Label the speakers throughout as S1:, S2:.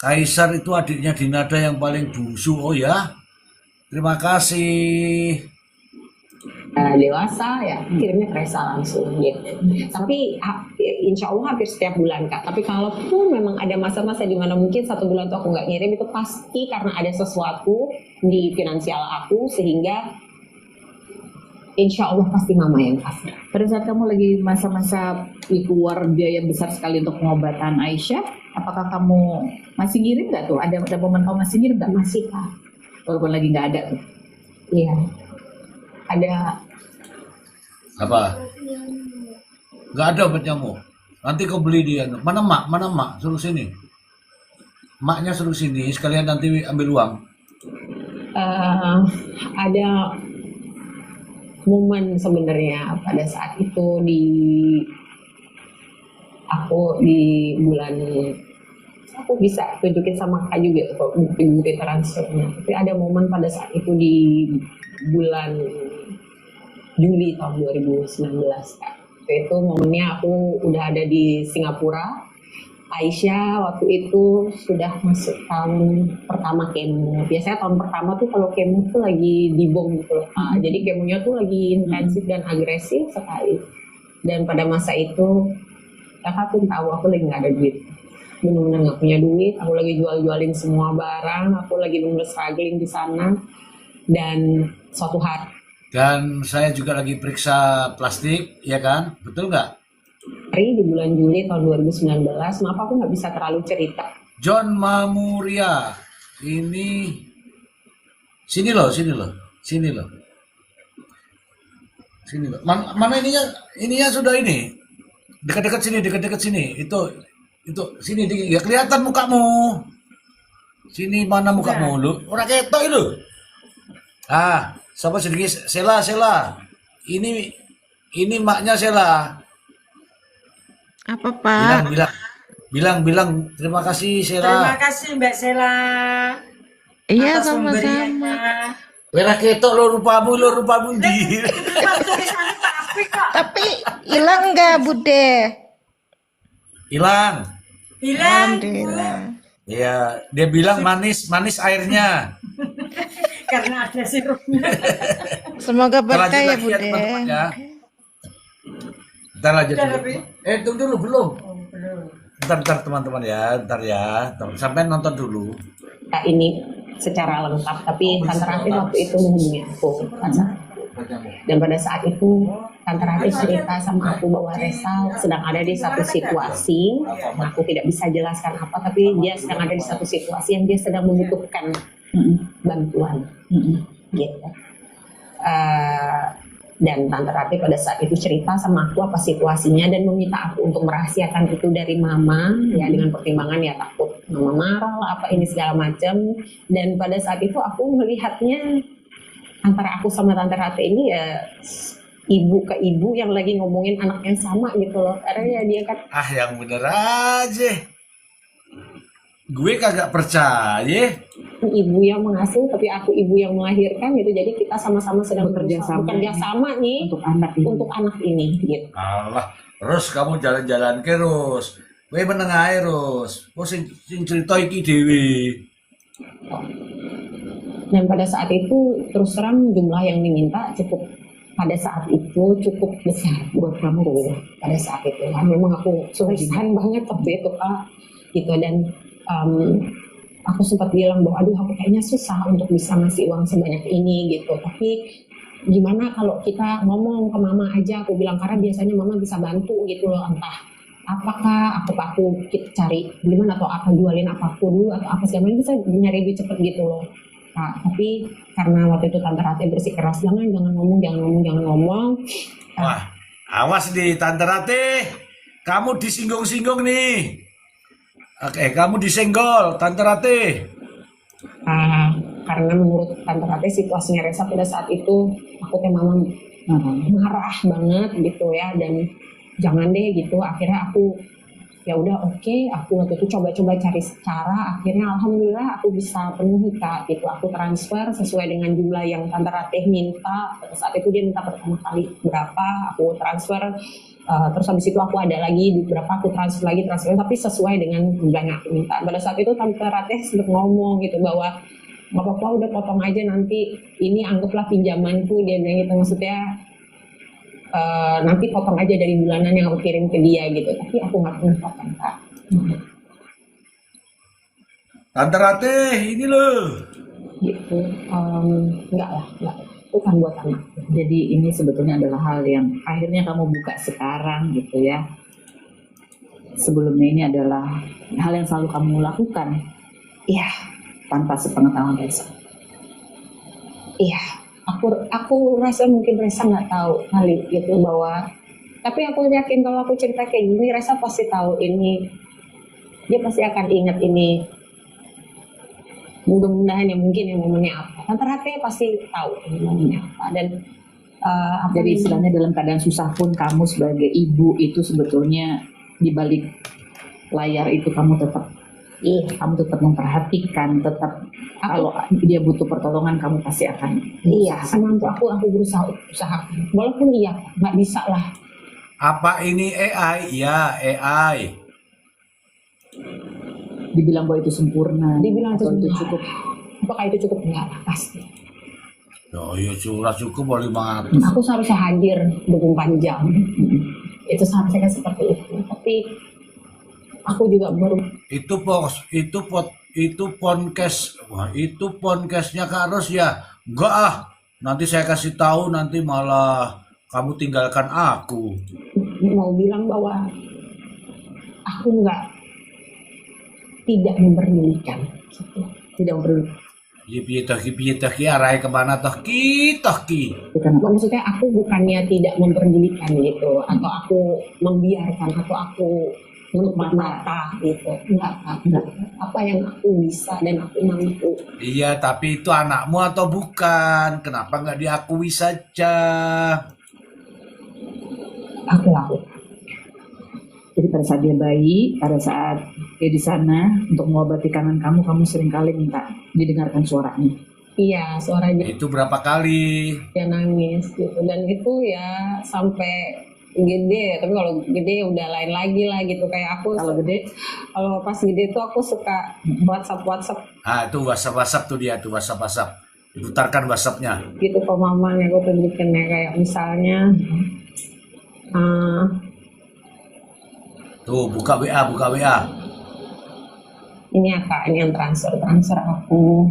S1: Kaisar itu adiknya Dinada yang paling bungsu. Oh ya, terima kasih.
S2: Dewasa ya kirimnya ke Resa langsung gitu. Tapi insya Allah hampir setiap bulan Kak. Tapi kalaupun memang ada masa-masa di mana mungkin 1 bulan tuh aku nggak ngirim, itu pasti karena ada sesuatu di finansial aku sehingga insya Allah pasti mama yang kasih.
S3: Pada saat kamu lagi masa-masa keluar biaya besar sekali untuk pengobatan Aisyah, apakah kamu masih ngirim nggak tuh? Ada momen kamu masih ngirim nggak?
S2: Masih Kak.
S3: Walaupun lagi nggak ada tuh.
S2: Iya. Ada.
S1: Apa? Nggak ada obat nyamuk. Nanti kau beli dia. Mana mak? Mana mak? Suruh sini. Maknya suruh sini. Sekalian nanti ambil uang.
S2: Ada momen sebenarnya pada saat itu aku di bulan, aku bisa tunjukin sama Kak juga bukti transfernya. Tapi ada momen pada saat itu di bulan Juli tahun 2019 Kak. Itu momennya aku udah ada di Singapura. Aisyah waktu itu sudah masuk tahun pertama kemo. Biasanya tahun pertama tuh kalau kemo tuh lagi dibom gitu loh. Jadi kemonya tuh lagi intensif dan agresif sekali. Dan pada masa itu kakak pun tahu aku lagi nggak ada duit. Benar-benar nggak punya duit. Aku lagi jual-jualin semua barang. Aku lagi benar-benar struggling di sana. Dan suatu hari.
S1: Dan saya juga lagi periksa plastik, ya kan? Betul nggak?
S2: Di bulan Juli tahun 2019, maaf aku nggak bisa terlalu cerita.
S1: John Mamuria, ini sini loh. Mana ininya sudah ini dekat-dekat sini. Itu sini ya kelihatan mukamu. Sini mana mukamu lu? Orang ketok itu. Siapa sedikit Sela. Ini maknya Sela.
S4: Apa Pak?
S1: Bilang terima kasih Sela.
S5: Terima kasih Mbak Sela.
S4: Iya
S5: atas
S4: sama-sama.
S5: pemberiannya.
S1: Merah ketok lo rupamu di.
S5: Tulisannya Pak Apri kok.
S4: Tapi hilang nggak Bude?
S1: Hilang.
S5: Bilang
S4: Alhamdulillah.
S1: Iya, dia bilang manis airnya.
S5: karena ada sirupnya.
S4: Semoga berkah
S1: Lanjut
S4: ya
S1: lagi
S4: Bude.
S1: teman-teman ya. Ntar lanjut
S5: Udah,
S1: dulu.
S5: Tapi?
S1: Tunggu dulu belum.
S5: Oh, belum.
S1: Ntar teman-teman ya, sampai nonton dulu.
S2: Kak ini secara lengkap, tapi Tante Ratih waktu itu menghubungi aku. Dan pada saat itu Tante Ratih cerita sama aku bahwa Resa sedang ada di satu situasi, aku tidak bisa jelaskan apa, tapi dia sedang ada di satu situasi yang dia sedang membutuhkan bantuan, gitu. Dan Tante Ratih pada saat itu cerita sama aku apa situasinya dan meminta aku untuk merahasiakan itu dari Mama, ya dengan pertimbangan ya takut Mama marah lah apa ini segala macam. Dan pada saat itu aku melihatnya antara aku sama Tante Ratih ini ya ibu ke ibu yang lagi ngomongin anak yang sama gitu loh. Karena ya dia kan
S1: Yang bener aja. Gue kagak percaya.
S2: ibu yang mengasuh tapi aku ibu yang melahirkan gitu. Jadi kita sama-sama sedang bekerja sama nih untuk anak ini gitu.
S1: Allah, terus kamu jalan-jalan terus. Gue menengah terus. Kok sing cerita iki dewe.
S2: Dan pada saat itu terus terang jumlah yang diminta pada saat itu cukup besar buat kamu pada saat itu. Memang aku kesulitan banget waktu itu Kak gitu. Dan aku sempat bilang bahwa aduh aku kayaknya susah untuk bisa ngasih uang sebanyak ini gitu. Tapi gimana kalau kita ngomong ke Mama aja, aku bilang, karena biasanya Mama bisa bantu gitu loh, entah apakah aku kita cari gimana atau apa jualin apapun dulu atau apa segala macam bisa nyari duit cepet gitu loh. Nah, tapi karena waktu itu Tante Ratih bersikeras jangan ngomong.
S1: Wah, awas nih Tante Ratih. Kamu disinggung-singgung nih. Oke, kamu disenggol Tante Ratih.
S2: Karena menurut Tante Ratih situasinya Resa pada saat itu aku teh Mama marah banget gitu ya, dan jangan deh gitu. Akhirnya aku ya udah oke, aku waktu itu coba-coba cari cara, akhirnya alhamdulillah aku bisa penuhi Kak gitu. Aku transfer sesuai dengan jumlah yang Tante Ratih minta. Pada saat itu dia minta pertama kali berapa, aku transfer. Terus habis itu aku ada lagi di berapa, aku transfer lagi, tapi sesuai dengan jumlah yang aku minta. Pada saat itu Tante Ratih sempat ngomong gitu bahwa nggak apa-apa, udah potong aja, nanti ini anggaplah pinjamanku, dia bilang gitu. Maksudnya nanti potong aja dari bulanan yang aku kirim ke dia gitu. Tapi aku nggak pernah potong Kak.
S1: Tante Ratih, ini loh.
S2: Gitu. Enggak lah, enggak. Itu kan buat anak.
S3: Jadi ini sebetulnya adalah hal yang akhirnya kamu buka sekarang gitu ya. Sebelumnya ini adalah hal yang selalu kamu lakukan.
S2: Iya,
S3: Tanpa sepengetahuan Resa.
S2: iya. Aku rasa mungkin Resa nggak tahu kali gitu bahwa, tapi aku yakin kalau aku cerita kayak gini Resa pasti tahu ini, dia pasti akan ingat ini, mudah-mudahan ya, mungkin yang momennya apa. Tante Ratih pasti tahu ini momennya apa. Dan
S3: Jadi istilahnya dalam keadaan susah pun kamu sebagai ibu itu sebetulnya di balik layar itu kamu tetap memperhatikan, tetap kalau dia butuh pertolongan kamu pasti akan
S2: iya, semampu aku usahakan. Walaupun iya nggak bisa lah.
S1: Apa ini AI? Ya, AI.
S3: dibilang bahwa itu sempurna.
S2: Dibilang itu
S3: atau itu
S2: sempurna.
S3: cukup.
S2: Apakah itu cukup? Enggak lah, pasti.
S1: Oh iya, curah cukup boleh 500.
S2: Aku seharusnya hadir 24 jam. Itu seharusnya kan seperti itu. Tapi aku juga baru
S1: Itu podcast. Wah, itu podcastnya Kak Ros ya. Enggak ah. Nanti saya kasih tahu, nanti malah kamu tinggalkan aku.
S2: mau bilang bahwa aku tidak memperdulikan. Gitu.
S3: Tidak memperdulikan.
S1: Piye toh ki arai kemana toh ki.
S2: Maksudnya aku bukannya tidak memperdulikan gitu, atau aku membiarkan, atau aku menutup mata gitu. Enggak. Apa yang aku bisa dan aku mampu.
S1: Iya, tapi itu anakmu atau bukan? Kenapa nggak diakui saja?
S2: Aku lakukan.
S3: Jadi pada saat dia bayi, pada saat dia di sana untuk mengobati kangen kamu seringkali minta didengarkan suaranya.
S2: Iya, suaranya
S1: Itu berapa kali?
S2: dia nangis gitu, dan itu ya sampai gede. Tapi kalau gede udah lain lagi lah gitu. Kayak aku kalau pas gede tuh aku suka WhatsApp
S1: Ah, itu WhatsApp tuh dia tuh WhatsApp. Diputarkan WhatsAppnya.
S2: gitu ke mama yang aku tunjukin ya, kayak misalnya
S1: Tuh, buka WA.
S2: ini ya Kak, ini yang transfer aku.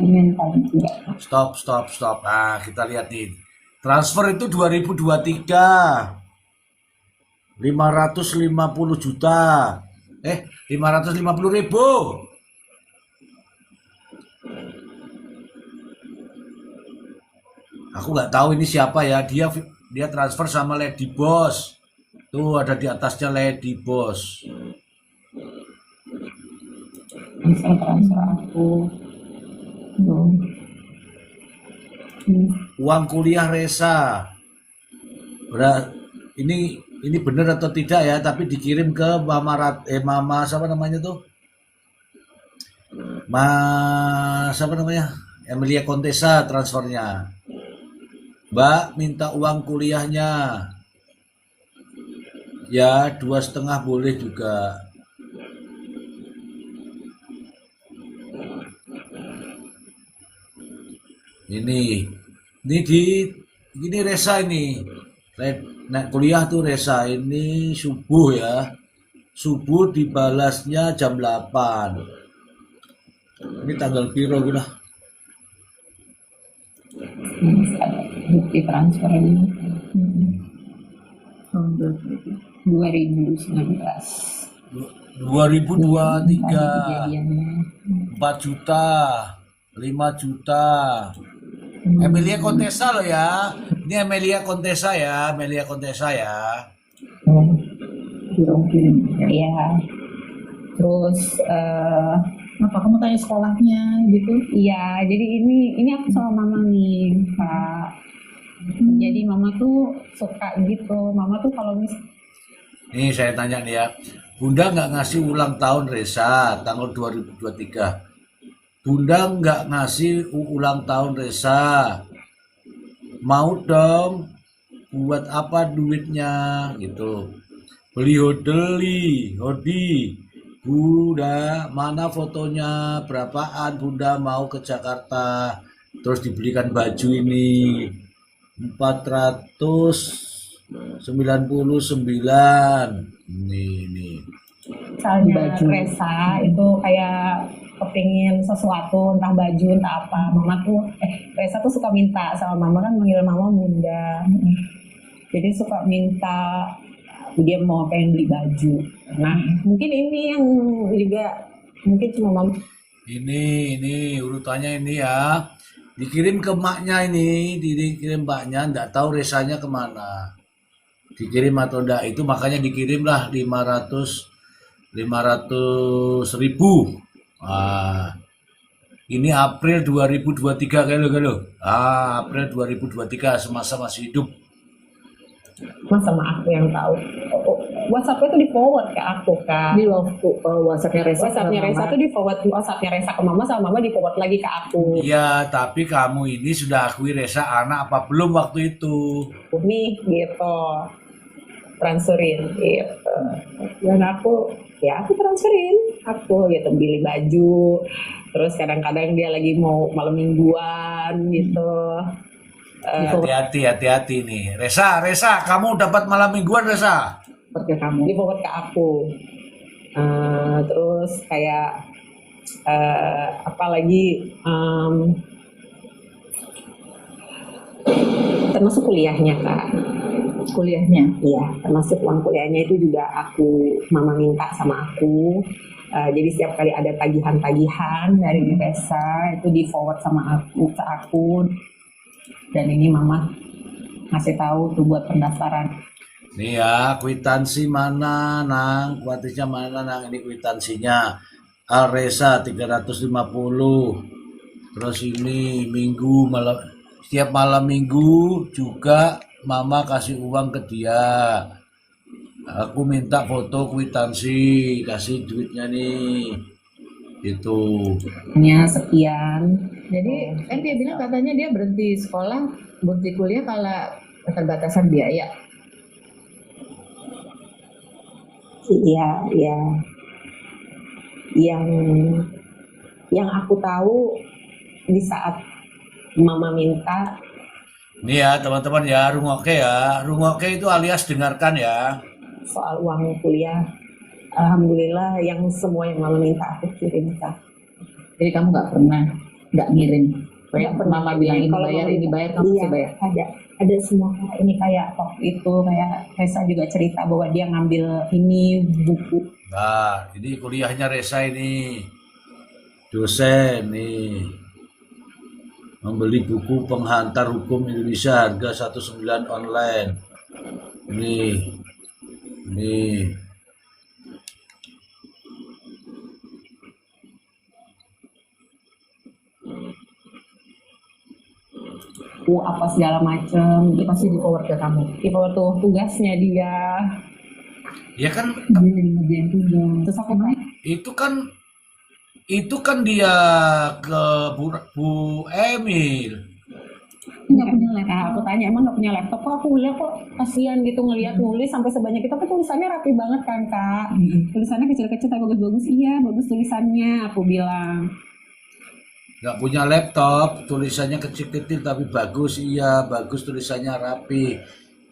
S2: Ini yang paling tidak.
S1: Stop. Ah, kita lihat nih. Transfer itu 2023. 550 juta. 550 ribu. Aku nggak tahu ini siapa ya. Dia transfer sama Lady Boss. Tuh ada di atasnya Lady Boss.
S2: Transfer aku.
S1: Uang kuliah Resa. Ini benar atau tidak ya, tapi dikirim ke Mama siapa namanya tuh? Siapa namanya? Emilia Contessa transfernya. Mbak minta uang kuliahnya. Ya 2,5 boleh juga. Ini Resa ini. Naik kuliah tuh Resa ini subuh ya. Subuh dibalasnya jam 8. Ini tanggal piro gitu lah.
S2: Bukti transfer ini 2019
S1: 2023
S2: kejadiannya.
S1: 4 juta 5 juta. Emilia Contessa loh ya. Ini Emilia Contessa ya.
S2: Iya. Terus
S3: Apa kamu tanya sekolahnya gitu?
S2: iya, jadi ini aku sama mama nih, Kak. Jadi mama tuh suka gitu. Mama tuh kalau
S1: Nih saya tanya nih ya, Bunda nggak ngasih ulang tahun Resa tanggal 2023. Bunda nggak ngasih ulang tahun Resa. Mau dong, buat apa duitnya gitu. Beli hodi. Bunda, mana fotonya? Berapaan Bunda mau ke Jakarta? Terus dibelikan baju ini 499. Ini.
S2: Misalnya
S3: Baju.
S2: Resa itu kayak kepingin sesuatu, entah baju, entah apa. Mama tuh, Resa tuh suka minta sama mama, kan manggil mama Bunda. Jadi suka minta, dia mau pengen beli baju. Nah, mungkin ini yang juga, mungkin cuma mama.
S1: Ini urutannya ini ya. Dikirim ke maknya ini, dikirim mbaknya, nggak tahu Resanya kemana. Dikirim atau enggak, itu makanya dikirimlah 500 ribu. Ini April 2023 kalau. April 2023 semasa masih hidup.
S2: Mas sama aku yang tahu. WhatsApp-nya tuh di forward ke aku, Kak.
S3: Di WhatsApp-nya Resa.
S2: WhatsApp-nya
S3: ke
S2: Resa
S3: Mama.
S2: tuh di forward WhatsApp-nya Resa ke mama, sama mama di forward lagi ke aku.
S1: Iya, tapi kamu ini sudah akui Resa anak apa belum waktu itu?
S2: Nih gitu, transferin gitu. Dan aku transferin, aku gitu beli baju. Terus kadang-kadang dia lagi mau malam mingguan gitu.
S1: Hati-hati nih. Resa, kamu dapat malam mingguan Resa?
S3: Seperti kamu.
S2: Di forward ke aku. Terus kayak apalagi termasuk kuliahnya, Kak.
S3: Kuliahnya.
S2: Iya, termasuk uang kuliahnya itu juga mama minta sama aku. Jadi setiap kali ada tagihan-tagihan dari Resa itu di forward sama aku ke aku. Dan ini mama ngasih tahu tuh buat pendaftaran.
S1: Nih ya, kwitansi mana nang? Kuatisnya mana nang? Ini kwitansinya. Alresa 350. Terus ini minggu malam, setiap malam minggu juga mama kasih uang ke dia. Aku minta foto kwitansi, kasih duitnya nih. Itu.
S2: Nya sekian.
S3: Jadi kan dia bilang katanya dia berhenti sekolah, berhenti kuliah kalau keterbatasan biaya.
S2: Iya, iya. Yang aku tahu di saat mama minta.
S1: Nih ya teman-teman ya, rungokke ya. Rungokke itu alias dengarkan ya.
S2: Soal uang kuliah, alhamdulillah yang semua yang mama minta aku kirim, Kak.
S3: Jadi kamu nggak ngirim.
S2: Nggak pernah.
S3: Mama bilang ini
S2: Kalau
S3: bayar,
S2: mama
S3: ini
S2: minta,
S3: bayar, kamu
S2: iya,
S3: mesti bayar.
S2: ada semua, Kak. Ini kayak waktu itu kayak Resa juga cerita bahwa dia ngambil ini buku.
S1: Nah, ini kuliahnya Resa ini. Dosen nih. Membeli buku Penghantar Hukum Indonesia harga 19 online. Nih.
S2: Apa segala macem.
S3: Itu pasti di forward ke kamu.
S2: Di forward tuh tugasnya dia.
S1: Ya kan
S3: Dia lagi ngerjain tugas.
S2: Terus aku tanya,
S1: itu kan dia ke Bu Emil.
S2: nggak punya laptop. Aku tanya, emang nggak punya laptop? Kok aku lihat kok kasihan gitu ngelihat nulis sampai sebanyak itu. Tapi tulisannya rapi banget kan, Kak. Tulisannya kecil-kecil tapi bagus-bagus. Iya, bagus tulisannya. Aku bilang.
S1: Nggak punya laptop, tulisannya kecil-kecil tapi bagus, iya bagus tulisannya rapi.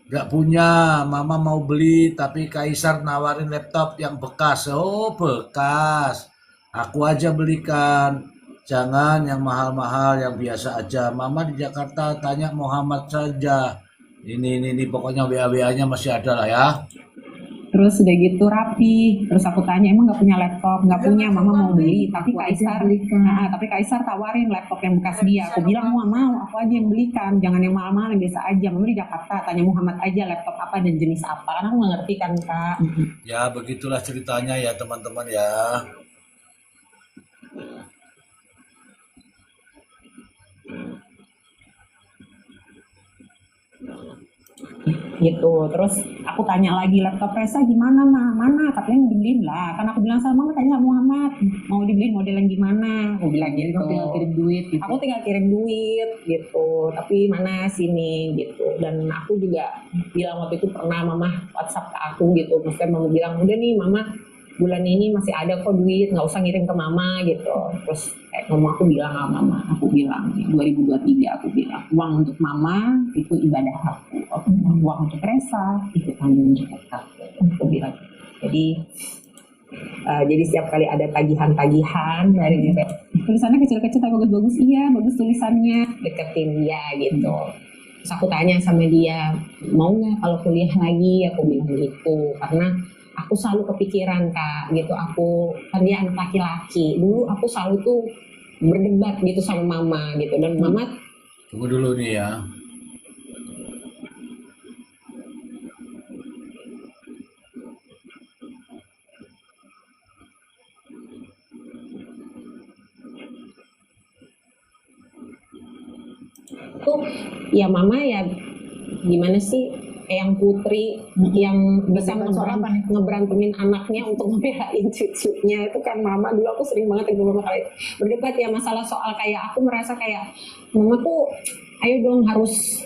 S1: Nggak punya, mama mau beli tapi Kaisar nawarin laptop yang bekas. Oh bekas, aku aja belikan. Jangan yang mahal-mahal, yang biasa aja. Mama di Jakarta tanya Muhammad saja. Ini pokoknya WA-WA-nya masih ada lah ya.
S2: Terus udah gitu rapi. Terus aku tanya, emang nggak punya laptop? Nggak punya, mama mau beli. Tapi Kaisar tawarin laptop yang bekas dia. Aku bilang, mau, aku aja yang belikan. Jangan yang mahal-mahal, yang biasa aja. Mama di Jakarta, tanya Muhammad aja laptop apa dan jenis apa. Karena aku nggak ngerti kan, Kak.
S1: Ya begitulah ceritanya ya teman-teman ya.
S2: gitu. Terus aku tanya lagi, laptop Resa gimana mah, mana, katanya mau dibeliin lah, kan aku bilang sama mama, tanya Muhammad mau dibeliin model yang gimana, aku bilang
S3: Jadi
S2: gitu.
S3: kamu tinggal kirim duit gitu.
S2: Aku tinggal kirim duit gitu, tapi mana sini gitu. Dan aku juga bilang waktu itu pernah mama WhatsApp ke aku gitu, maksudnya mama bilang udah nih mama bulan ini masih ada kok duit, nggak usah ngirim ke mama gitu. Terus mama aku bilang sama mama, aku bilang 2023 aku bilang uang untuk mama itu ibadah aku, uang untuk Resa itu tanggung jawab aku bilang. Jadi setiap kali ada tagihan-tagihan dari tulisannya kecil-kecil tapi bagus-bagus, iya bagus tulisannya, deketin dia gitu. Terus aku tanya sama dia, mau nggak kalau kuliah lagi? Aku bilang gitu, karena aku selalu kepikiran Kak gitu. Aku kan dia anak laki-laki, dulu aku selalu tuh berdebat gitu sama mama gitu, dan mama
S1: Tunggu dulu nih ya.
S2: tuh ya mama ya gimana sih, yang putri yang bisa
S3: Berdebat soal apa nih?
S2: ngeberantemin anaknya untuk ngebelain cucunya. Itu kan mama, dulu aku sering banget dengan mama kali berdebat ya masalah soal kayak aku merasa kayak mama tuh ayo dong harus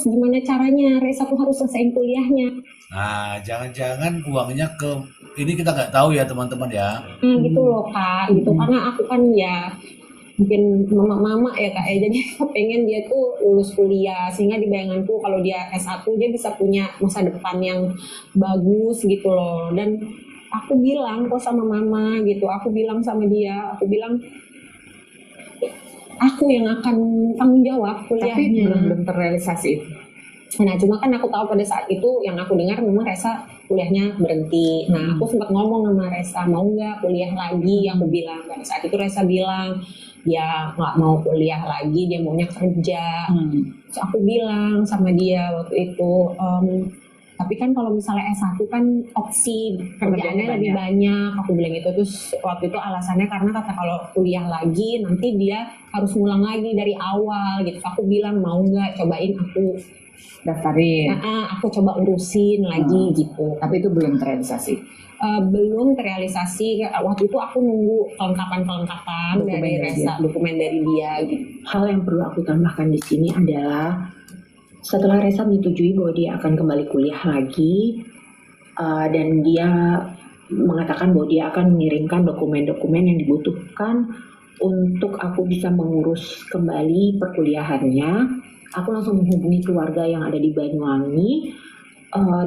S2: gimana caranya Resa tuh harus selesaiin kuliahnya.
S1: Nah, jangan-jangan uangnya ke ini kita nggak tahu ya teman-teman ya.
S2: Gitu loh Kak gitu, karena aku kan ya mungkin mama ya Kak ya, jadi pengen dia tuh lulus kuliah sehingga di bayanganku kalau dia S1 dia bisa punya masa depan yang bagus gitu loh. Dan aku bilang kok sama mama gitu, aku bilang sama dia, aku bilang aku yang akan tanggung jawab
S3: Tapi
S2: kuliahnya.
S3: belum terrealisasi itu.
S2: Nah cuma kan aku tahu pada saat itu yang aku dengar memang Resa kuliahnya berhenti. Nah aku sempat ngomong sama Resa, mau nggak kuliah lagi? Aku bilang, pada saat itu Resa bilang dia nggak mau kuliah lagi, dia maunya kerja. Terus aku bilang sama dia waktu itu, tapi kan kalau misalnya S1 kan opsi kerjaannya lebih banyak. Aku bilang itu. Terus waktu itu alasannya karena kata kalau kuliah lagi nanti dia harus ngulang lagi dari awal gitu. Aku bilang mau nggak cobain aku
S3: Daftarin.
S2: aku coba urusin lagi gitu.
S3: Tapi itu belum terrealisasi.
S2: Belum terrealisasi. Waktu itu aku nunggu kelengkapan
S3: Dokumen
S2: dari
S3: dari
S2: Resa, dokumen dari dia gitu.
S6: Hal yang perlu aku tambahkan di sini adalah setelah Resa menyetujui bahwa dia akan kembali kuliah lagi, dan dia mengatakan bahwa dia akan mengirimkan dokumen-dokumen yang dibutuhkan untuk aku bisa mengurus kembali perkuliahannya, aku langsung menghubungi keluarga yang ada di Banyuwangi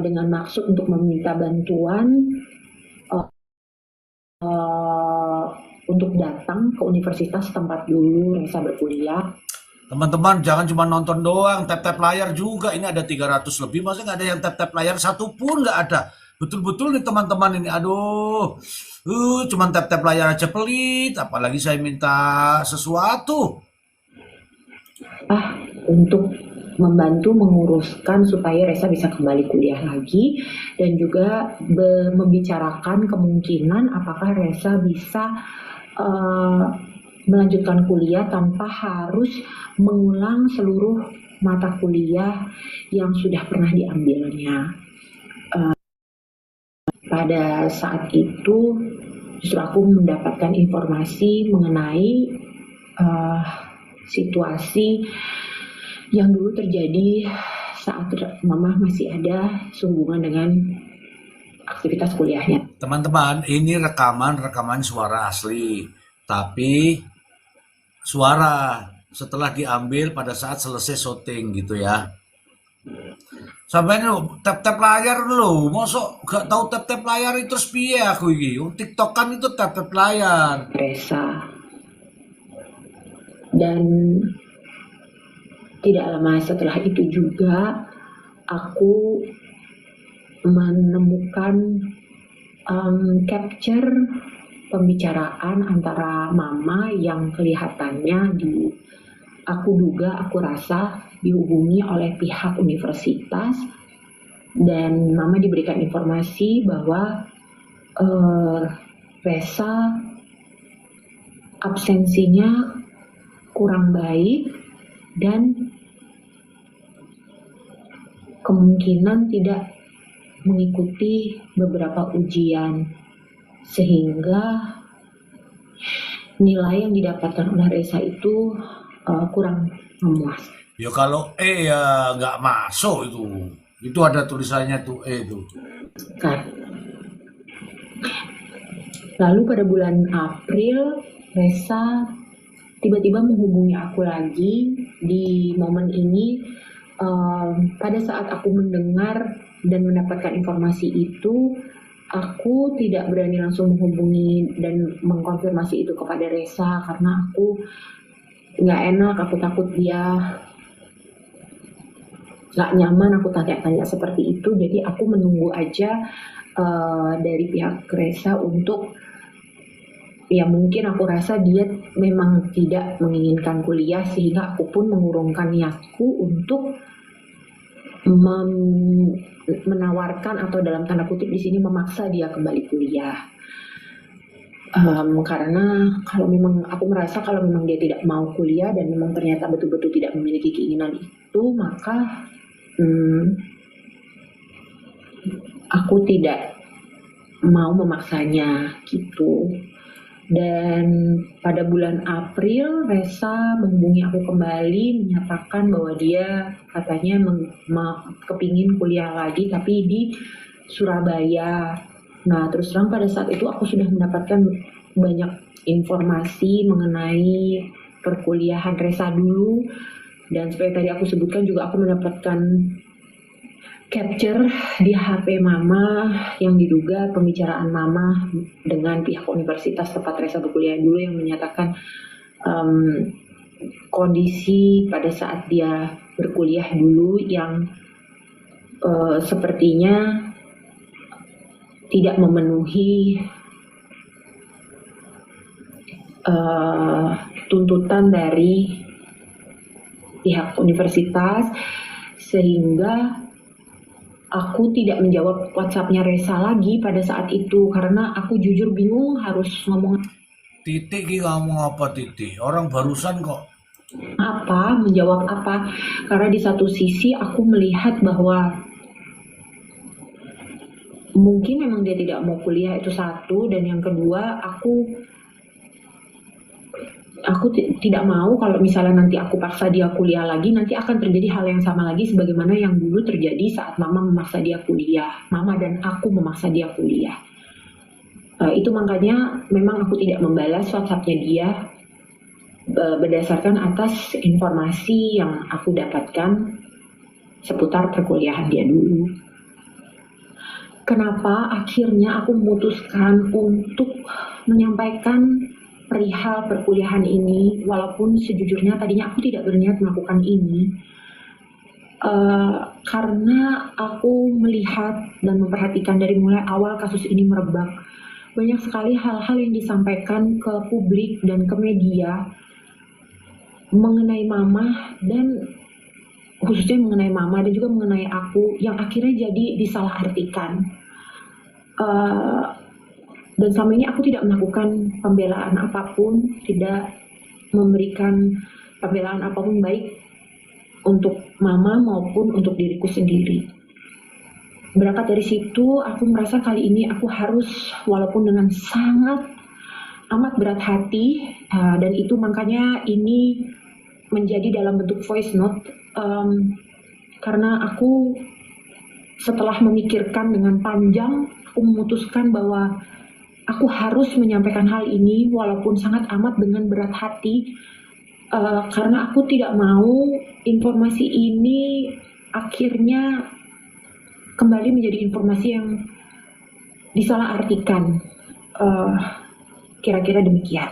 S6: dengan maksud untuk meminta bantuan untuk datang ke universitas tempat dulu Resa berkuliah.
S1: Teman-teman jangan cuma nonton doang, tap-tap layar juga. Ini ada 300 lebih, masa nggak ada yang tap-tap layar satu pun nggak ada. Betul-betul nih teman-teman ini, aduh, cuman tap-tap layar aja pelit, apalagi saya minta sesuatu.
S6: Untuk membantu menguruskan supaya Resa bisa kembali kuliah lagi, dan juga membicarakan kemungkinan apakah Resa bisa melanjutkan kuliah tanpa harus mengulang seluruh mata kuliah yang sudah pernah diambilnya. Pada saat itu justru aku mendapatkan informasi mengenai situasi yang dulu terjadi saat Mama masih ada sehubungan dengan aktivitas kuliahnya.
S1: Teman-teman, ini rekaman suara asli, tapi suara setelah diambil pada saat selesai syuting gitu ya. Sampai lu tap-tap layar lu, mosok gak tahu tap-tap layar itu terus piye aku iki. TikTok kan itu tap-tap layar.
S6: Resa. Dan tidak lama setelah itu juga aku menemukan capture pembicaraan antara Mama yang kelihatannya aku rasa dihubungi oleh pihak universitas, dan Mama diberikan informasi bahwa Resa absensinya kurang baik dan kemungkinan tidak mengikuti beberapa ujian, sehingga nilai yang didapatkan oleh Reza itu kurang memuaskan.
S1: Ya kalau E ya nggak masuk itu. Itu ada tulisannya tuh E itu.
S6: Lalu pada bulan April, Reza tiba-tiba menghubungi aku lagi. Di momen ini, pada saat aku mendengar dan mendapatkan informasi itu, aku tidak berani langsung menghubungi dan mengkonfirmasi itu kepada Reza karena aku nggak enak, aku takut dia nggak nyaman aku tanya-tanya seperti itu. Jadi aku menunggu aja dari pihak Reza untuk, ya mungkin aku rasa dia memang tidak menginginkan kuliah, sehingga aku pun mengurungkan niatku untuk menawarkan atau dalam tanda kutip di sini memaksa dia kembali kuliah. Karena kalau memang aku merasa kalau memang dia tidak mau kuliah dan memang ternyata betul-betul tidak memiliki keinginan itu, maka aku tidak mau memaksanya gitu. Dan pada bulan April, Reza menghubungi aku kembali menyatakan bahwa dia katanya kepingin kuliah lagi tapi di Surabaya. Nah, terus terang pada saat itu aku sudah mendapatkan banyak informasi mengenai perkuliahan Reza dulu, dan seperti tadi aku sebutkan juga aku mendapatkan capture di HP Mama yang diduga pembicaraan Mama dengan pihak universitas tempat Reza berkuliah dulu yang menyatakan kondisi pada saat dia berkuliah dulu yang sepertinya tidak memenuhi tuntutan dari pihak universitas, sehingga aku tidak menjawab WhatsApp-nya Reza lagi pada saat itu karena aku jujur bingung harus ngomong
S1: Titik ki ngomong apa Titik? Orang barusan kok.
S6: apa, menjawab apa. Karena di satu sisi aku melihat bahwa mungkin memang dia tidak mau kuliah, itu satu, dan yang kedua aku tidak mau kalau misalnya nanti aku paksa dia kuliah lagi, nanti akan terjadi hal yang sama lagi sebagaimana yang dulu terjadi saat Mama memaksa dia kuliah. Mama dan aku memaksa dia kuliah. Itu makanya memang aku tidak membalas WhatsApp-nya dia berdasarkan atas informasi yang aku dapatkan seputar perkuliahan dia dulu. Kenapa akhirnya aku memutuskan untuk menyampaikan perihal perkuliahan ini, walaupun sejujurnya tadinya aku tidak berniat melakukan ini, karena aku melihat dan memperhatikan dari mulai awal kasus ini merebak, banyak sekali hal-hal yang disampaikan ke publik dan ke media mengenai Mama, dan khususnya mengenai Mama dan juga mengenai aku, yang akhirnya jadi disalahartikan. Dan selama ini aku tidak melakukan pembelaan apapun, tidak memberikan pembelaan apapun baik untuk Mama maupun untuk diriku sendiri. Berangkat dari situ, aku merasa kali ini aku harus, walaupun dengan sangat amat berat hati, dan itu makanya ini menjadi dalam bentuk voice note, karena aku setelah memikirkan dengan panjang, aku memutuskan bahwa aku harus menyampaikan hal ini walaupun sangat amat dengan berat hati, karena aku tidak mau informasi ini akhirnya kembali menjadi informasi yang disalahartikan. Kira-kira demikian.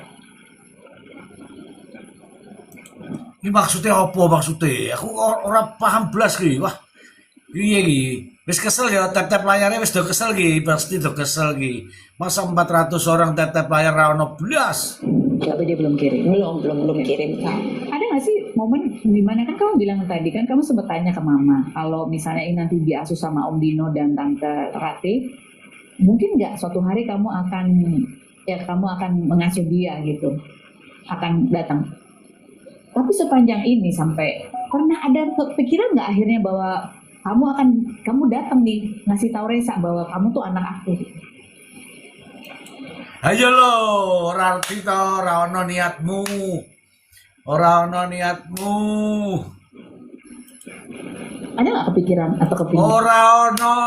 S1: Ini maksudnya apa maksudnya? Aku orang paham belas ki. Wah, iya ki. Wis kesel ya, tap-tap layarnya wis do kesel ki, pasti do kesel ki. Masa 400 orang tap-tap layar ra ono blas.
S3: Tapi dia belum kirim.
S2: belum kirim Kak.
S3: Ada nggak sih momen dimana kan kamu bilang tadi kan kamu sempat tanya ke Mama kalau misalnya ini nanti diasuh sama Om Dino dan Tante Rati, mungkin nggak suatu hari kamu akan mengasuh dia gitu, akan datang. Tapi sepanjang ini sampai pernah ada kepikiran nggak akhirnya bahwa kamu datang nih ngasih tahu Resa bahwa kamu tuh anak aku.
S1: Ayo lo, ora arti to, ora ono niatmu. Ora ono niatmu.
S3: Ada nggak kepikiran atau kepinginan
S1: Ora ono.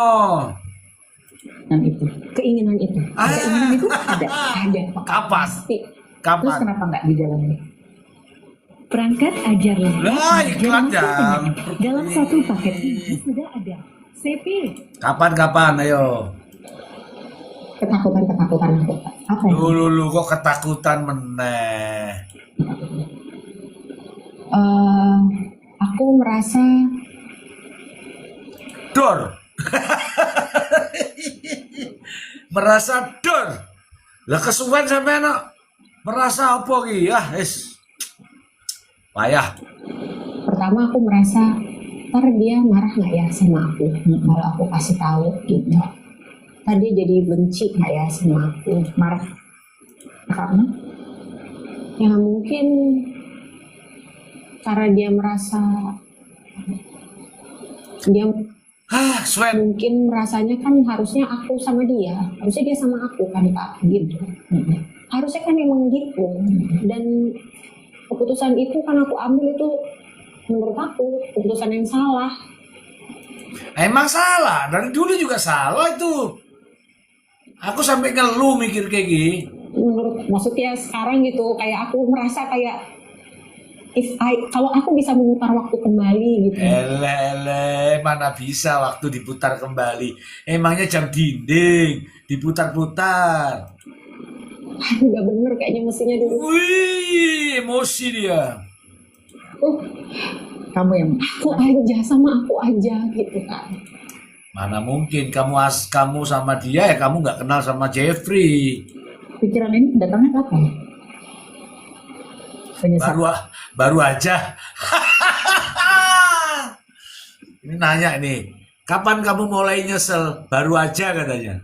S3: itu?
S2: Keinginan itu.
S3: Keinginan itu ada.
S2: Ada.
S1: Kapan?
S2: Pasti.
S3: Terus
S1: Kapan?
S3: kenapa nggak dijalani? Perangkat ajar
S1: Lah,
S3: lemah
S1: iklan jam.
S3: dalam satu paket ini sudah ada CP.
S1: Kapan? Ayo.
S2: Ketakutan aku.
S3: Apa ya?
S1: Lu kok ketakutan meneh.
S2: Aku merasa
S1: Dor. Merasa dor. Lah kesuwen sampean kok merasa apa ki? Wis. Payah.
S2: pertama aku merasa ntar dia marah nggak ya sama aku kalau aku kasih tahu gitu. Tadi jadi benci nggak ya sama aku,
S3: Marah
S2: karena ya mungkin karena dia merasa dia
S1: Swen.
S2: mungkin rasanya kan harusnya aku sama dia, harusnya dia sama aku kan Kak, gitu. Harusnya kan emang gitu. Dan keputusan itu kan aku ambil itu menurut aku keputusan yang salah.
S1: Emang salah, dari dulu juga salah itu. Aku sampai ngeluh mikir kayak gini.
S2: Maksudnya sekarang gitu, kayak aku merasa kayak kalau aku bisa memutar waktu kembali gitu.
S1: Ele, mana bisa waktu diputar kembali. Emangnya jam dinding, diputar-putar.
S2: Nggak bener kayaknya mestinya dulu.
S1: Wih, emosi dia.
S3: kamu yang
S2: Aku aja sama aku aja gitu kan.
S1: Mana mungkin kamu sama dia ya kamu nggak kenal sama Jeffrey.
S3: pikiran ini datangnya kapan? Penyesal.
S1: Baru aja. Ini nanya nih, kapan kamu mulai nyesel? Baru aja katanya.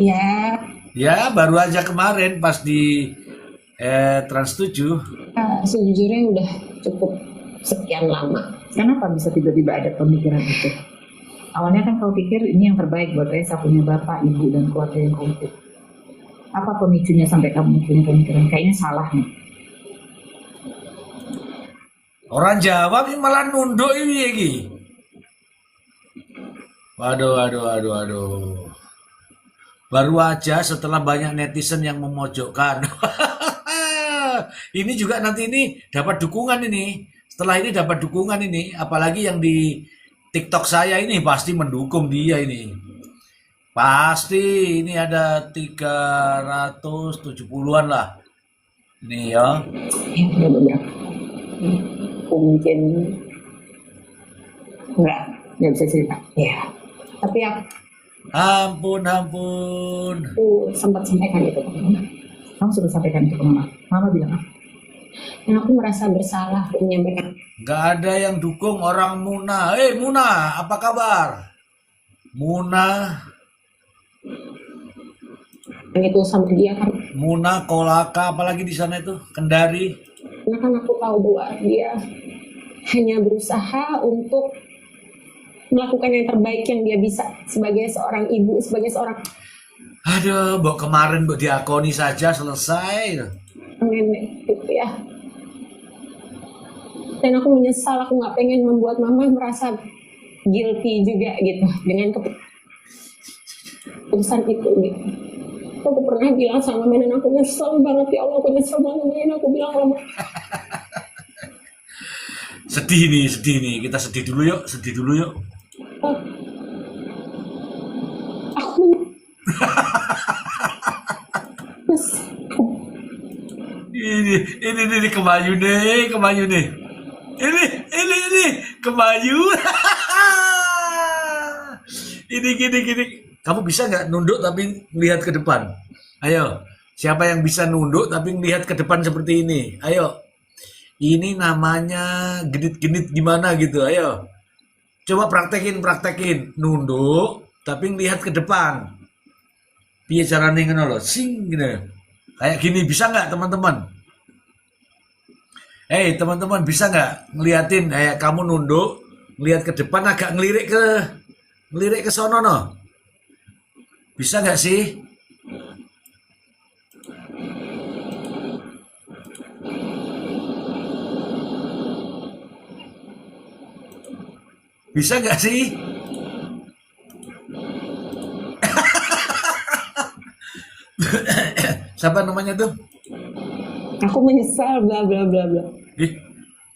S2: Ya,
S1: Ya, baru aja kemarin pas di Trans 7.
S2: sejujurnya udah cukup sekian lama.
S3: Kenapa bisa tiba-tiba ada pemikiran itu? Awalnya kan kau pikir ini yang terbaik buat Resa, punya bapak, ibu, dan keluarga yang komplit. Apa pemicunya sampai kamu punya pemikiran? Kayaknya salah nih.
S1: Orang Jawa ini malah nunduk ini lagi. Waduh. Baru aja setelah banyak netizen yang memojokkan. Ini juga nanti ini dapat dukungan ini. Setelah ini dapat dukungan ini, apalagi yang di TikTok saya ini pasti mendukung dia ini. Pasti ini ada 370-an lah. Ini ya.
S2: Ya, bener-bener. Mungkin nggak bisa cerita. Ya, tapi
S1: Ampun.
S2: aku sempat sampaikan itu ke mama.
S3: Kamu sudah sampaikan itu ke mama. Mama bilang apa?
S2: Dan aku merasa bersalah untuk menyampaikan.
S1: Nggak ada yang dukung orang Muna. Muna, apa kabar? Muna,
S2: itu sama dia kan.
S1: Muna, Kolaka, apalagi di sana itu, Kendari.
S2: Karena kan aku tahu bahwa dia hanya berusaha untuk melakukan yang terbaik yang dia bisa sebagai seorang ibu, sebagai seorang
S1: Aduh, mbok kemarin mbok diakoni saja selesai.
S2: nenek gitu ya. Dan aku menyesal, aku nggak pengen membuat mama merasa guilty juga gitu dengan keputusan itu gitu. Aku pernah bilang sama mama dan aku nyesel banget ya Allah, aku nyesel banget. Aku bilang sama
S1: Sedih nih. Kita sedih dulu yuk.
S2: aku
S1: Ini Kemayu nih. Ini Kemayu. Ini gini. Kamu bisa nggak nunduk tapi melihat ke depan? Ayo, siapa yang bisa nunduk tapi melihat ke depan seperti ini? Ayo, ini namanya genit-genit gimana gitu? Ayo, coba praktekin. Nunduk tapi melihat ke depan. Piye carane ngono lho, sing gini. Kayak gini bisa nggak teman-teman? Teman-teman bisa nggak ngeliatin kayak kamu nunduk ngelihat ke depan agak ngelirik ke sono no. Bisa nggak sih? Bisa nggak sih? Siapa namanya tuh?
S2: Aku menyesal bla bla bla bla.
S1: Ih,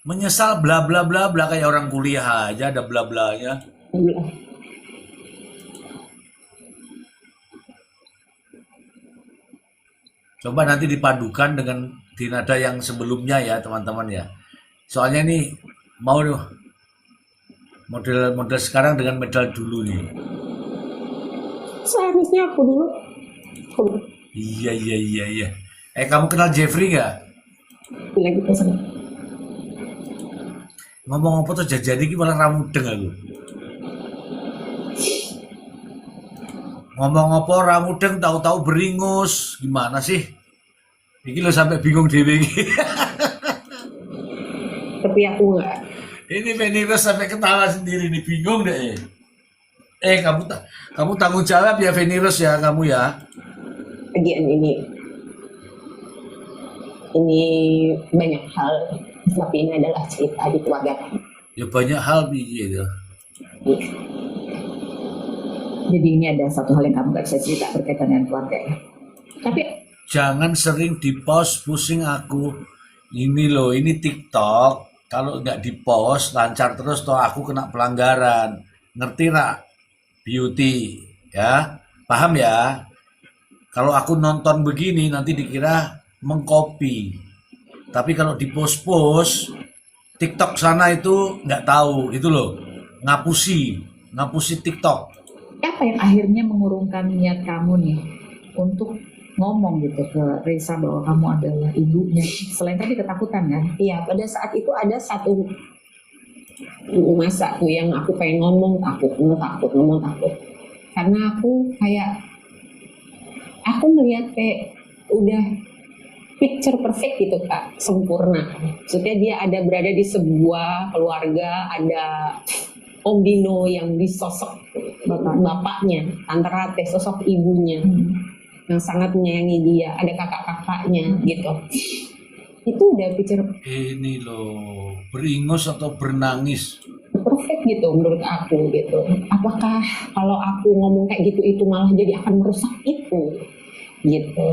S1: menyesal bla bla bla bla kayak orang kuliah aja ada bla blanya.
S2: Bla.
S1: Coba nanti dipadukan dengan di nada yang sebelumnya ya teman-teman ya. Soalnya nih mau model sekarang dengan model dulu nih.
S2: Seharusnya aku dulu.
S1: Iya. Kamu kenal Jeffrey nggak?
S2: Lagi pesan.
S1: Ngomong apa tuh jadi ini malah ramudeng aku. Ngomong apa ramudeng tahu-tahu beringus. Gimana sih? Iki lo sampai bingung dewe iki.
S2: Tapi aku nggak.
S1: Ini Venirus sampai ketawa sendiri nih, bingung deh. Kamu tanggung jawab ya Venirus ya kamu ya.
S2: Bagian ini banyak hal, tapi ini adalah cerita di keluarga kami.
S1: Ya banyak hal gitu.
S3: Jadi ini ada satu hal yang kamu gak bisa cerita berkaitan dengan keluarga ya.
S2: Tapi
S1: Jangan sering di-post, pusing aku. Ini loh, ini TikTok. Kalau nggak di-post, lancar terus toh aku kena pelanggaran. Ngerti rak? Beauty, ya. Paham ya? Kalau aku nonton begini nanti dikira mengcopy. Tapi kalau di-post-post, TikTok sana itu nggak tahu, itu loh. Ngapusi TikTok.
S3: Apa yang akhirnya mengurungkan niat kamu nih untuk ngomong gitu ke Reza bahwa kamu adalah ibunya, selain tadi ketakutan kan?
S2: iya, pada saat itu ada satu masa tuh yang aku pengen ngomong takut. Karena aku melihat kayak udah picture perfect gitu Kak, sempurna. Maksudnya dia ada berada di sebuah keluarga, ada Om Dino yang di sosok bapaknya, Tante Rate sosok ibunya yang sangat menyayangi dia, ada kakak-kakaknya gitu. Itu udah picture
S1: Ini loh, beringus atau bernangis.
S2: perfect gitu menurut aku gitu. Apakah kalau aku ngomong kayak gitu itu malah jadi akan merusak itu gitu.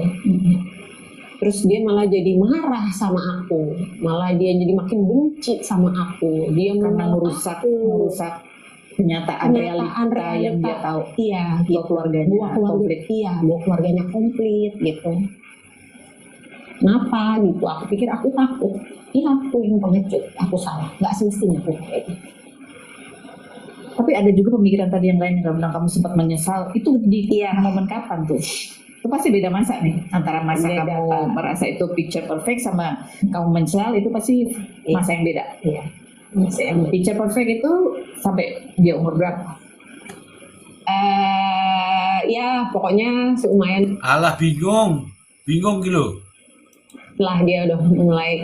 S2: Terus dia malah jadi marah sama aku, malah dia jadi makin benci sama aku. Dia
S3: Karena
S2: menolak
S3: merusak
S2: aku.
S3: kenyataan realita yang dia tahu.
S2: Iya,
S3: Bahwa
S2: gitu.
S3: keluarganya komplit.
S2: Bahwa keluarganya komplit gitu. Kenapa gitu? Aku pikir aku takut. Iya, aku yang pengecut. Aku salah. Nggak semestinya aku kayak gitu.
S3: Tapi ada juga pemikiran tadi yang lain yang kamu bilang kamu sempat menyesal. Itu di momen kapan tuh? Itu pasti beda masa nih. Antara masa
S2: Beda,
S3: kamu
S2: Kak.
S3: merasa itu picture perfect sama kamu menyesal, itu pasti
S2: Iya.
S3: masa yang beda.
S2: Iya. Saya
S3: Picture perfect itu sampai dia umur berapa?
S2: ya pokoknya lumayan
S1: Alah bingung gitu.
S2: lah dia udah mulai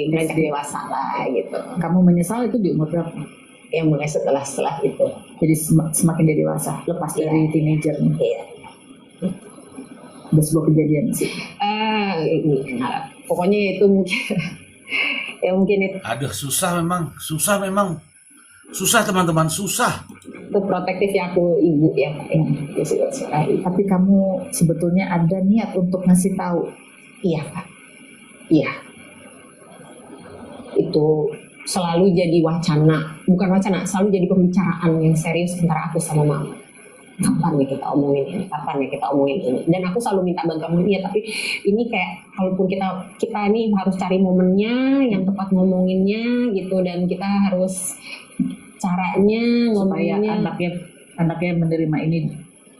S2: beranjak dewasa lah gitu.
S3: Kamu menyesal itu di umur berapa?
S2: Ya mulai setelah itu.
S3: Jadi semakin dia dewasa, lepas dari teenager nih.
S2: Iya.
S3: Ada sebuah kejadian sih.
S2: Pokoknya itu mungkin ya mungkin itu
S1: Aduh susah memang. Susah teman-teman, susah.
S2: protektifnya aku ibu ya.
S3: Tapi kamu sebetulnya ada niat untuk ngasih tahu.
S2: Iya Kak. Iya. Itu selalu jadi bukan wacana, selalu jadi pembicaraan yang serius antara aku sama mama. Kapan ya kita omongin ini? Dan aku selalu minta bantuan dia, tapi ini kayak kalaupun kita nih harus cari momennya yang tepat ngomonginnya gitu, dan kita harus caranya
S3: Supaya
S2: ngomonginnya.
S3: anaknya menerima ini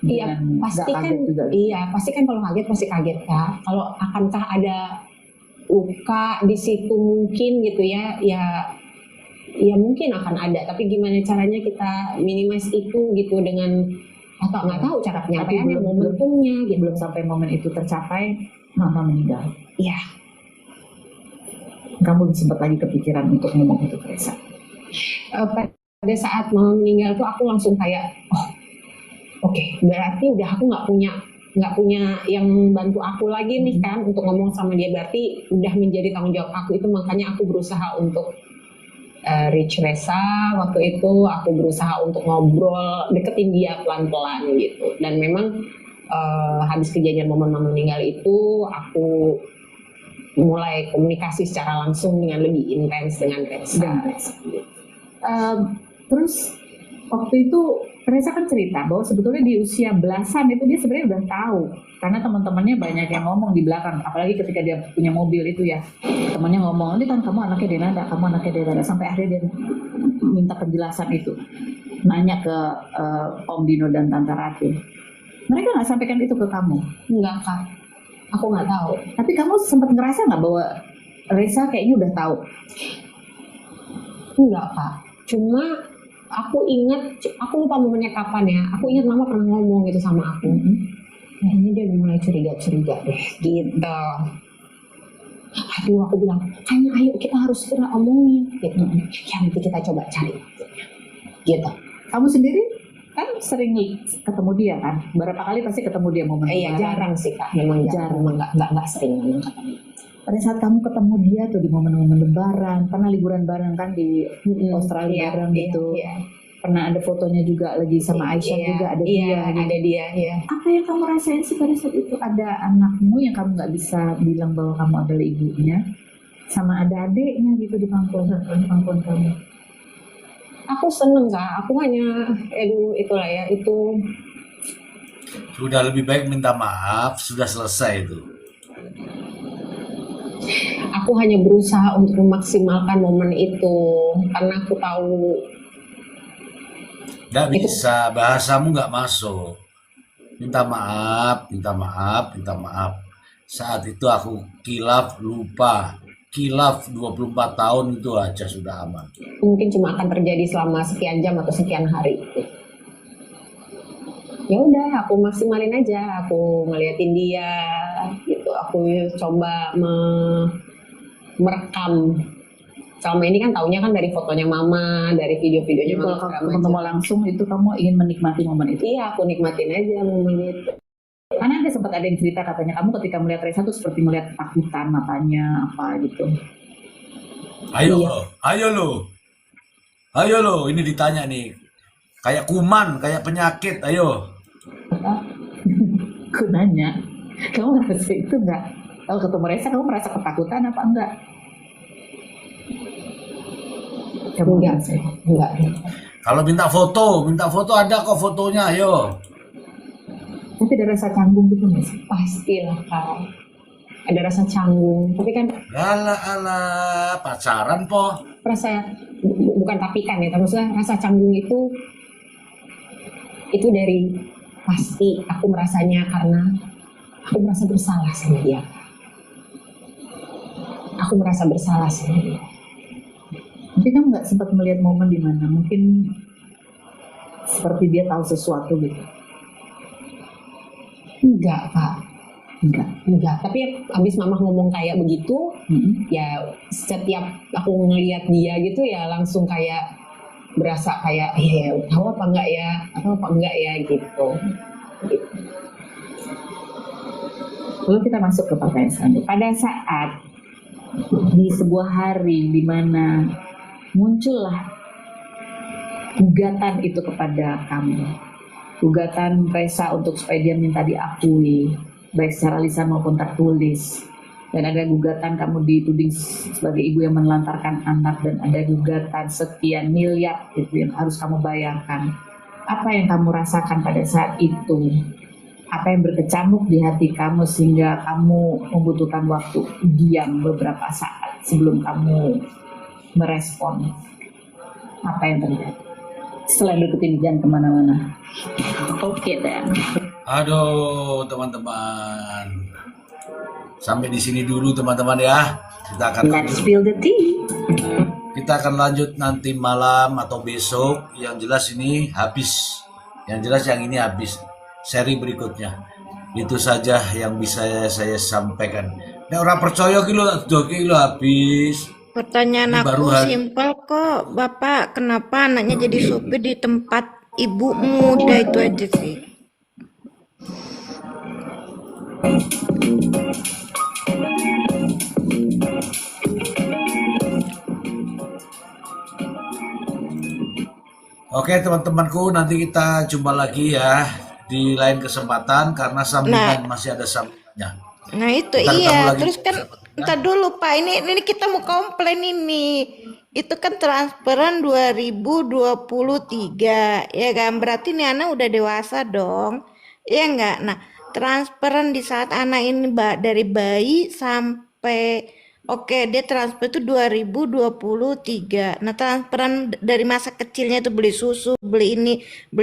S2: Iya,
S3: dengan
S2: pasti
S3: nggak
S2: kan.
S3: kaget juga.
S2: Iya, pasti kan kalau kaget pasti kaget Kak. Kalau akankah ada luka di situ mungkin gitu ya mungkin akan ada. Tapi gimana caranya kita minimize itu gitu dengan atau nggak tahu cara penyampaiannya, momentumnya gitu.
S3: Belum sampai momen itu tercapai, mama meninggal.
S2: Iya,
S3: Kamu sempat lagi kepikiran untuk ngomong itu ke Reza.
S2: Pada saat mama meninggal tuh aku langsung kayak, oh oke, berarti udah aku nggak punya yang bantu aku lagi nih kan untuk ngomong sama dia, berarti udah menjadi tanggung jawab aku. Itu makanya aku berusaha untuk reach Resa. Waktu itu aku berusaha untuk ngobrol, deketin dia pelan-pelan gitu. Dan memang habis kejadian momen mama meninggal itu aku mulai komunikasi secara langsung dengan lebih intens dengan Resa.
S3: Terus waktu itu Reza kan cerita bahwa sebetulnya di usia belasan itu dia sebenarnya udah tahu, karena teman-temannya banyak yang ngomong di belakang, apalagi ketika dia punya mobil itu ya, temannya ngomong, ini kan kamu anaknya Denanda, kamu anaknya Denanda, sampai akhirnya dia minta penjelasan itu, nanya ke Om Dino dan Tante Rati. Mereka nggak sampaikan itu ke kamu?
S2: Enggak Kak, aku nggak tahu.
S3: Tapi kamu sempat ngerasa nggak bahwa Reza kayaknya udah tahu?
S2: Enggak Kak, cuma aku ingat, aku lupa momennya kapan ya, aku ingat mama pernah ngomong gitu sama aku, kayaknya dia udah mulai curiga deh gitu. Aduh, aku bilang, kayaknya ayo kita harus segera omongin gitu. Ya nanti kita coba cari gitu.
S3: Kamu sendiri kan sering ketemu dia kan? Berapa kali pasti ketemu dia momen
S2: Iya,
S3: lebaran?
S2: jarang sih Kak, memang jarang, memang nggak sering memang ketemu.
S3: Pada saat kamu ketemu dia tuh di momen-momen lebaran, pernah liburan bareng kan di Australia bareng gitu.
S2: Iya.
S3: Pernah ada fotonya juga lagi sama Aisyah juga, ada dia. Gitu.
S2: Ada dia, iya.
S3: Apa yang kamu rasain sih pada saat itu? Ada anakmu yang kamu nggak bisa bilang bahwa kamu adalah ibunya, sama ada adiknya gitu di pangkuan kamu.
S2: Aku seneng Kak, aku hanya, itulah ya, itu
S1: Sudah lebih baik minta maaf, sudah selesai itu.
S2: aku hanya berusaha untuk memaksimalkan momen itu karena aku tahu
S1: Nggak bisa, bahasamu nggak masuk. Minta maaf, minta maaf, minta maaf. Saat itu aku kilaf, lupa. Kilaf 24 tahun itu aja sudah aman.
S2: mungkin cuma akan terjadi selama sekian jam atau sekian hari. Ya udah, aku maksimalin aja, aku ngeliatin dia gitu, aku coba merekam. Selama ini kan taunya kan dari fotonya mama, dari video-videonya
S3: Jadi
S2: mama.
S3: kalau
S2: segala
S3: ketemu
S2: macam.
S3: langsung itu kamu ingin menikmati momen itu.
S2: Iya, aku nikmatin aja momen itu.
S3: Karena sempat ada yang cerita katanya kamu ketika melihat Reza tuh seperti melihat ketakutan matanya apa gitu.
S1: Ayo
S2: Iya.
S1: lo, ayo lo. Ayo lo, ini ditanya nih. Kayak kuman, kayak penyakit, ayo.
S3: Aku nanya, kamu ngerasa itu enggak? Kalau ketemu Reza kamu merasa ketakutan apa enggak? Kamu
S2: Enggak,
S3: sih.
S2: enggak.
S1: Kalau minta foto ada kok fotonya, ayo.
S3: Tapi ada rasa canggung gitu nggak sih?
S2: Pastilah Kak. Ada rasa canggung, tapi kan
S1: Alah, pacaran po.
S2: rasa bukan tapi kan ya, maksudnya rasa canggung itu dari pasti aku merasanya karena aku merasa bersalah sama dia. Aku merasa bersalah sama dia.
S3: Tapi kamu nggak sempat melihat momen di mana mungkin seperti dia tahu sesuatu gitu?
S2: Enggak Kak,
S3: Enggak.
S2: tapi abis mama ngomong kayak begitu, ya setiap aku ngelihat dia gitu ya langsung kayak berasa kayak ya tahu apa enggak ya gitu.
S3: Lalu kita masuk ke pertanyaan selanjutnya. Pada saat di sebuah hari di mana muncullah gugatan itu kepada kamu, gugatan Reza untuk supaya dia minta diakui, baik secara lisan maupun tertulis, dan ada gugatan kamu dituding sebagai ibu yang menelantarkan anak, dan ada gugatan sekian miliar itu yang harus kamu bayarkan. Apa yang kamu rasakan pada saat itu? Apa yang berkecamuk di hati kamu sehingga kamu membutuhkan waktu diam beberapa saat sebelum kamu merespon? Apa yang terjadi? Selain berikut ini jangan kemana-mana. Oke dan.
S1: Aduh, teman-teman. Sampai di sini dulu teman-teman ya. Kita akan
S3: Let's spill the tea.
S1: Kita akan lanjut nanti malam atau besok. Yang jelas ini habis. Yang jelas yang ini habis. Seri berikutnya. Itu saja yang bisa saya sampaikan. Nek orang percaya kilo habis.
S4: Pertanyaan
S1: Ini baru
S4: aku
S1: hari.
S4: simpel kok, Bapak. Kenapa anaknya jadi supir di tempat ibumu? Udah itu aja sih.
S1: Oke teman-temanku, nanti kita jumpa lagi ya di lain kesempatan karena sambungan masih ada sambungannya.
S4: Nah itu
S1: Ntar ketemu
S4: iya,
S1: lagi
S4: terus
S1: di
S4: kan
S1: kesempatan.
S4: entar dulu Pak, ini kita mau komplain ini. Itu kan transferan 2023, ya kan? Berarti nih anak udah dewasa dong. Iya enggak? Nah, transferan di saat anak ini dari bayi sampai oke, dia transfer itu 2023. Nah, transferan dari masa kecilnya itu beli susu, beli ini, beli